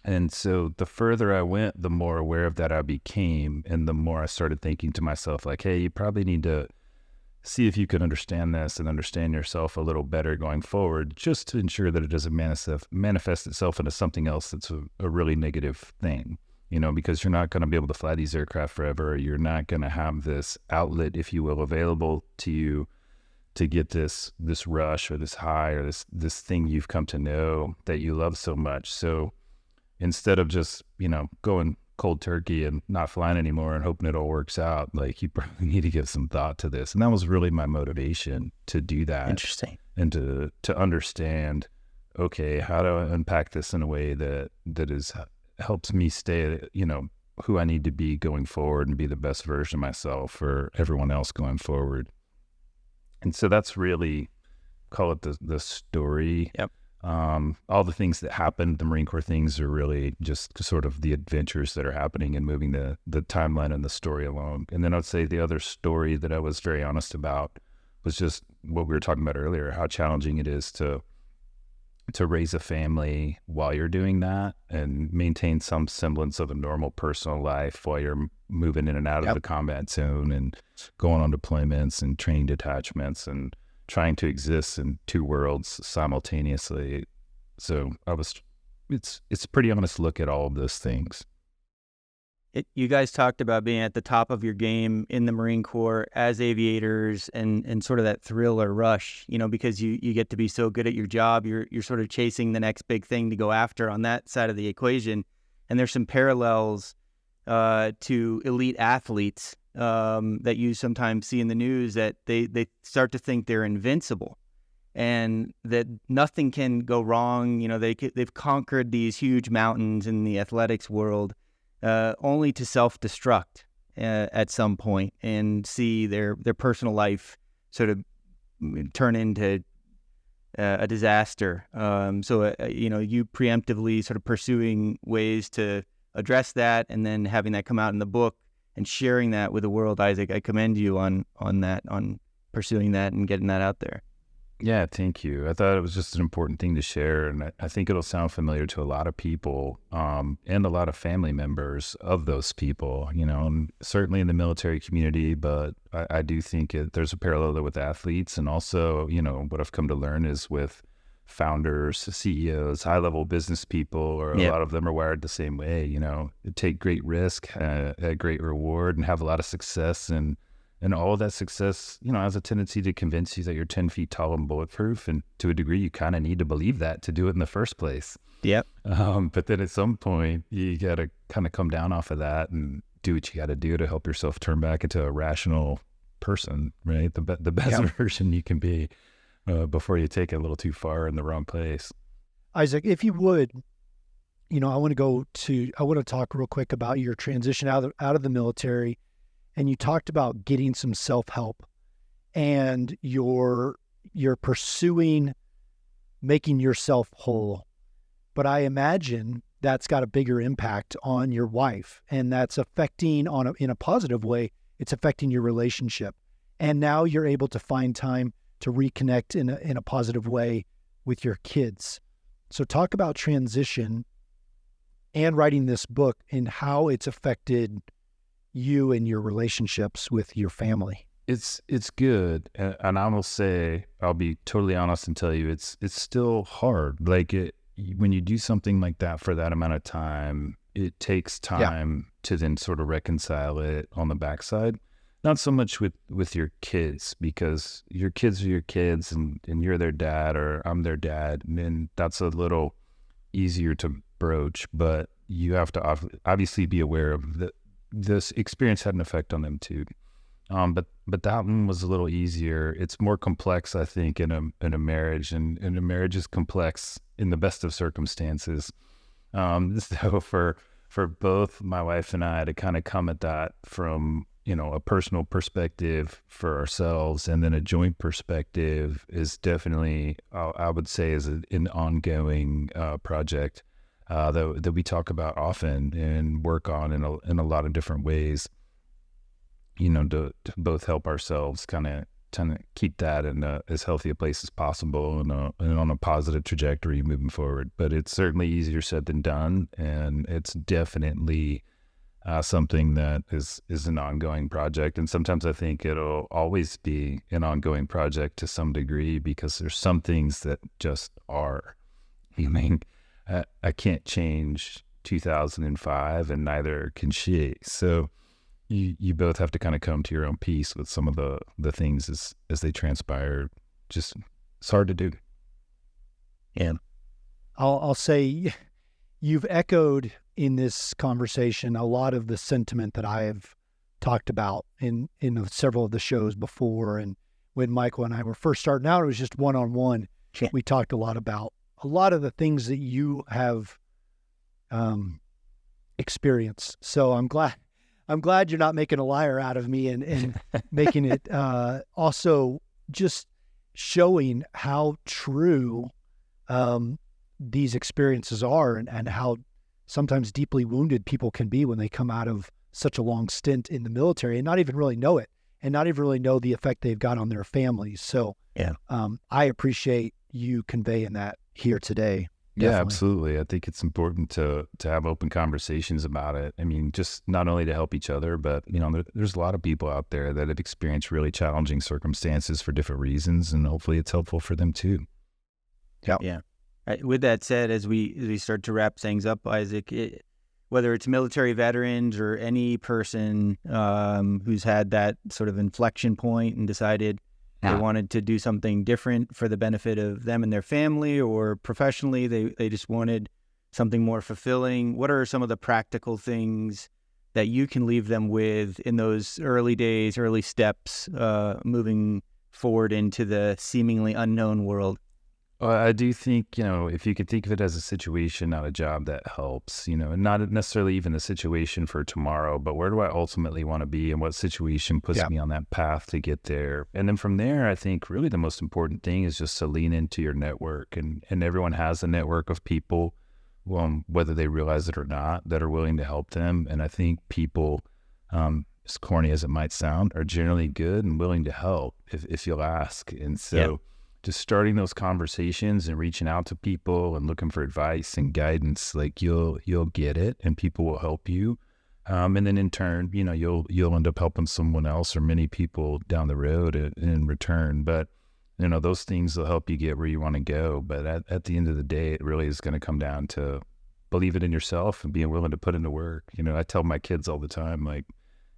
And so the further I went, the more aware of that I became. And the more I started thinking to myself, like, hey, you probably need to see if you can understand this and understand yourself a little better going forward, just to ensure that it doesn't manifest itself into something else that's a really negative thing, because you're not going to be able to fly these aircraft forever. You're not going to have this outlet, if you will, available to you to get this rush or this high or this thing you've come to know that you love so much. So instead of just, going cold turkey and not flying anymore and hoping it all works out, like, you probably need to give some thought to this. And that was really my motivation to do that. Interesting. And to understand, okay, how do I unpack this in a way that helps me stay, who I need to be going forward and be the best version of myself for everyone else going forward. And so that's really, call it the story. Yep. All the things that happened, the Marine Corps things, are really just sort of the adventures that are happening and moving the timeline and the story along. And then I'd say the other story that I was very honest about was just what we were talking about earlier, how challenging it is to raise a family while you're doing that and maintain some semblance of a normal personal life while you're moving in and out of the combat zone and going on deployments and training detachments and trying to exist in two worlds simultaneously. So it's a pretty honest look at all of those things. You guys talked about being at the top of your game in the Marine Corps as aviators and sort of that thrill or rush, because you get to be so good at your job. You're sort of chasing the next big thing to go after on that side of the equation. And there's some parallels to elite athletes that you sometimes see in the news, that they start to think they're invincible and that nothing can go wrong. They've conquered these huge mountains in the athletics world, only to self-destruct at some point and see their personal life sort of turn into a disaster. So you preemptively sort of pursuing ways to address that, and then having that come out in the book and sharing that with the world, Isaac. I commend you on that, on pursuing that and getting that out there. Yeah, thank you. I thought it was just an important thing to share, and I think it'll sound familiar to a lot of people and a lot of family members of those people, and certainly in the military community, but I do think there's a parallel there with athletes, and also, what I've come to learn is with founders, CEOs, high-level business people, or a lot of them are wired the same way. Take great risk, a great reward, and have a lot of success. And all of that success, has a tendency to convince you that you're 10 feet tall and bulletproof. And to a degree, you kind of need to believe that to do it in the first place. Yep. But then at some point, you got to kind of come down off of that and do what you got to do to help yourself turn back into a rational person, right? The best version you can be before you take it a little too far in the wrong place. Isaac, if you would, I want to talk real quick about your transition out of the military. And you talked about getting some self-help, and you're pursuing making yourself whole. But I imagine that's got a bigger impact on your wife, and that's affecting in a positive way. It's affecting your relationship. And now you're able to find time to reconnect in a positive way with your kids. So talk about transition and writing this book and how it's affected you and your relationships with your family. It's good, and I will say, I'll be totally honest and tell you, it's still hard. Like when you do something like that for that amount of time, it takes time to then sort of reconcile it on the backside. Not so much with your kids, because your kids are your kids, and you're their dad, or I'm their dad, and then that's a little easier to broach. But you have to obviously be aware of this experience had an effect on them too. But that one was a little easier. It's more complex, I think, in a marriage, and a marriage is complex in the best of circumstances. So for both my wife and I to kind of come at that from, a personal perspective for ourselves, and then a joint perspective is definitely, I would say, is an ongoing project that we talk about often and work on in a lot of different ways, to both help ourselves kind of keep that in as healthy a place as possible and on a positive trajectory moving forward. But it's certainly easier said than done, and it's definitely something that is an ongoing project. And sometimes I think it'll always be an ongoing project to some degree, because there's some things that just are. I can't change 2005, and neither can she. So you both have to kind of come to your own peace with some of the things as they transpire. Just, it's hard to do. Yeah. I'll say you've echoed in this conversation a lot of the sentiment that I have talked about in several of the shows before. And when Michael and I were first starting out, it was just one-on-one. Yeah. We talked a lot about a lot of the things that you have experienced. So I'm glad you're not making a liar out of me and making it also just showing how true these experiences are, and how sometimes deeply wounded people can be when they come out of such a long stint in the military and not even really know it, and not even really know the effect they've got on their families. So I appreciate you conveying that here today. Definitely. Yeah, absolutely. I think it's important to have open conversations about it. I mean, just not only to help each other, but there's a lot of people out there that have experienced really challenging circumstances for different reasons, and hopefully it's helpful for them too. Yeah. With that said, as we start to wrap things up, Isaac, whether it's military veterans or any person who's had that sort of inflection point and decided they wanted to do something different for the benefit of them and their family, or professionally, they just wanted something more fulfilling. What are some of the practical things that you can leave them with in those early days, early steps, moving forward into the seemingly unknown world? Well, I do think, if you could think of it as a situation, not a job, that helps, and not necessarily even the situation for tomorrow, but where do I ultimately want to be, and what situation puts me on that path to get there? And then from there, I think really the most important thing is just to lean into your network, and everyone has a network of people, whether they realize it or not, that are willing to help them. And I think people, as corny as it might sound, are generally good and willing to help if you'll ask. And so just starting those conversations and reaching out to people and looking for advice and guidance, like you'll get it, and people will help you. And then in turn, you'll end up helping someone else or many people down the road in return. But those things will help you get where you want to go. But at the end of the day, it really is going to come down to believe it in yourself and being willing to put into work. I tell my kids all the time, like,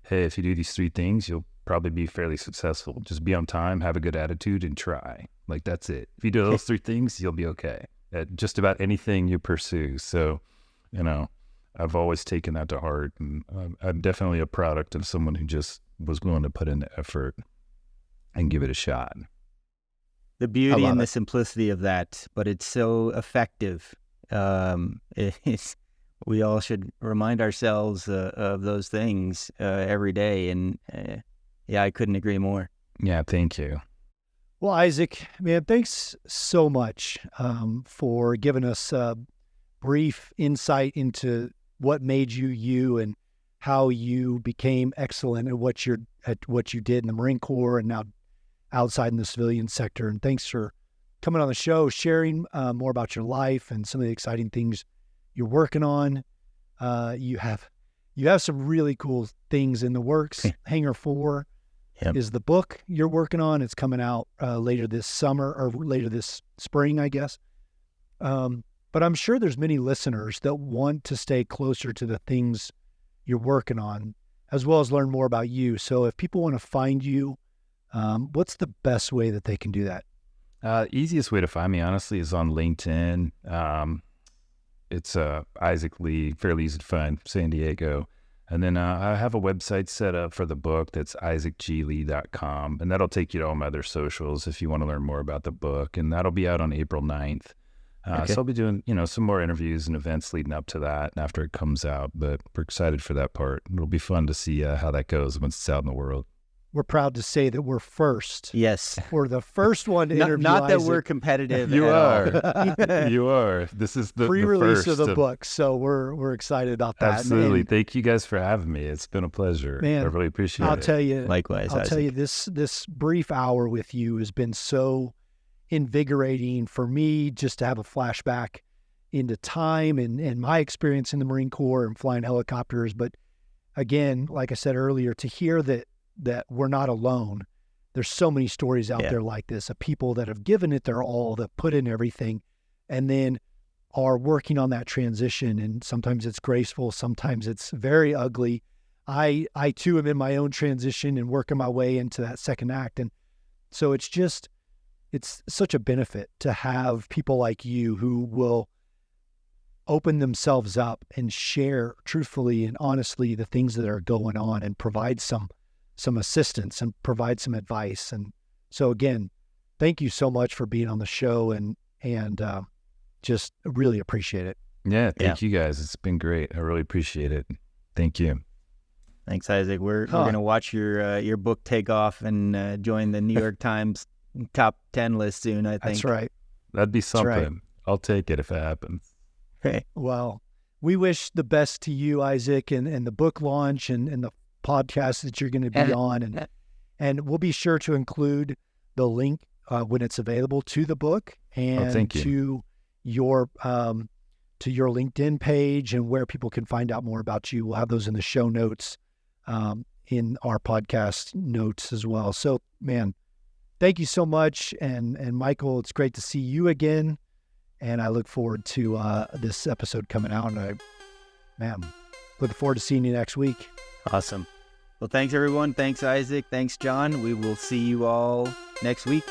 hey, if you do these 3 things, you'll probably be fairly successful. Just be on time, have a good attitude, and try. Like, that's it. If you do those 3 things, you'll be okay at just about anything you pursue. So, I've always taken that to heart, and I'm definitely a product of someone who just was willing to put in the effort and give it a shot. The beauty and the simplicity of that, but it's so effective. We all should remind ourselves of those things every day. And yeah, I couldn't agree more. Yeah, thank you. Well, Isaac, man, thanks so much for giving us a brief insight into what made you you and how you became excellent at what you did in the Marine Corps and now outside in the civilian sector. And thanks for coming on the show, sharing more about your life and some of the exciting things you're working on. You have some really cool things in the works. Hangar 4 is the book you're working on. It's coming out later this summer or later this spring, I guess. But I'm sure there's many listeners that want to stay closer to the things you're working on, as well as learn more about you. So if people want to find you, what's the best way that they can do that? Easiest way to find me, honestly, is on LinkedIn. It's Isaac Lee, fairly easy to find, San Diego. And then I have a website set up for the book that's isaacglee.com, and that'll take you to all my other socials if you want to learn more about the book. And that'll be out on April 9th. So I'll be doing, some more interviews and events leading up to that and after it comes out. But we're excited for that part. It'll be fun to see how that goes once it's out in the world. We're proud to say that we're first. Yes. We're the first one to interview Not that Isaac. we're competitive. You are. You are. This is the pre-release first of the book. So we're excited about that. Absolutely. And thank you guys for having me. It's been a pleasure. Man, I really appreciate it. I'll tell you. Likewise, I'll Isaac. tell you this brief hour with you has been so invigorating for me, just to have a flashback into time and my experience in the Marine Corps and flying helicopters. But again, like I said earlier, to hear that we're not alone. There's so many stories out there like this of people that have given it their all, that put in everything, and then are working on that transition. And sometimes it's graceful, sometimes it's very ugly. I too am in my own transition and working my way into that second act. And so it's such a benefit to have people like you who will open themselves up and share truthfully and honestly the things that are going on and provide some assistance and provide some advice. And so again, thank you so much for being on the show and just really appreciate it. Yeah. Thank you guys. It's been great. I really appreciate it. Thank you. Thanks, Isaac. We're going to watch your book take off and join the New York Times top 10 list soon, I think. That's right. That'd be something. Right. I'll take it if it happens. Okay. Well, we wish the best to you, Isaac, and the book launch and the podcast that you're going to be on. And we'll be sure to include the link when it's available to the book and to your LinkedIn page and where people can find out more about you. We'll have those in the show notes, in our podcast notes as well. So, man, thank you so much. And Michael, it's great to see you again. And I look forward to this episode coming out. And look forward to seeing you next week. Awesome. Well, thanks, everyone. Thanks, Isaac. Thanks, John. We will see you all next week.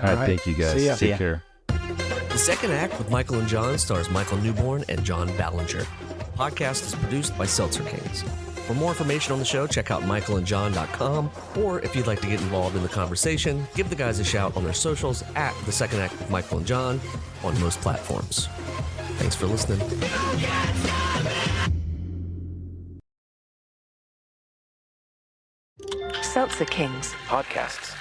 All right. Thank you, guys. See ya. Take care. The Second Act with Michael and John stars Michael Newborn and John Ballinger. The podcast is produced by Seltzer Kings. For more information on the show, check out michaelandjohn.com, or if you'd like to get involved in the conversation, give the guys a shout on their socials at The Second Act with Michael and John on most platforms. Thanks for listening. Seltzer Kings Podcasts.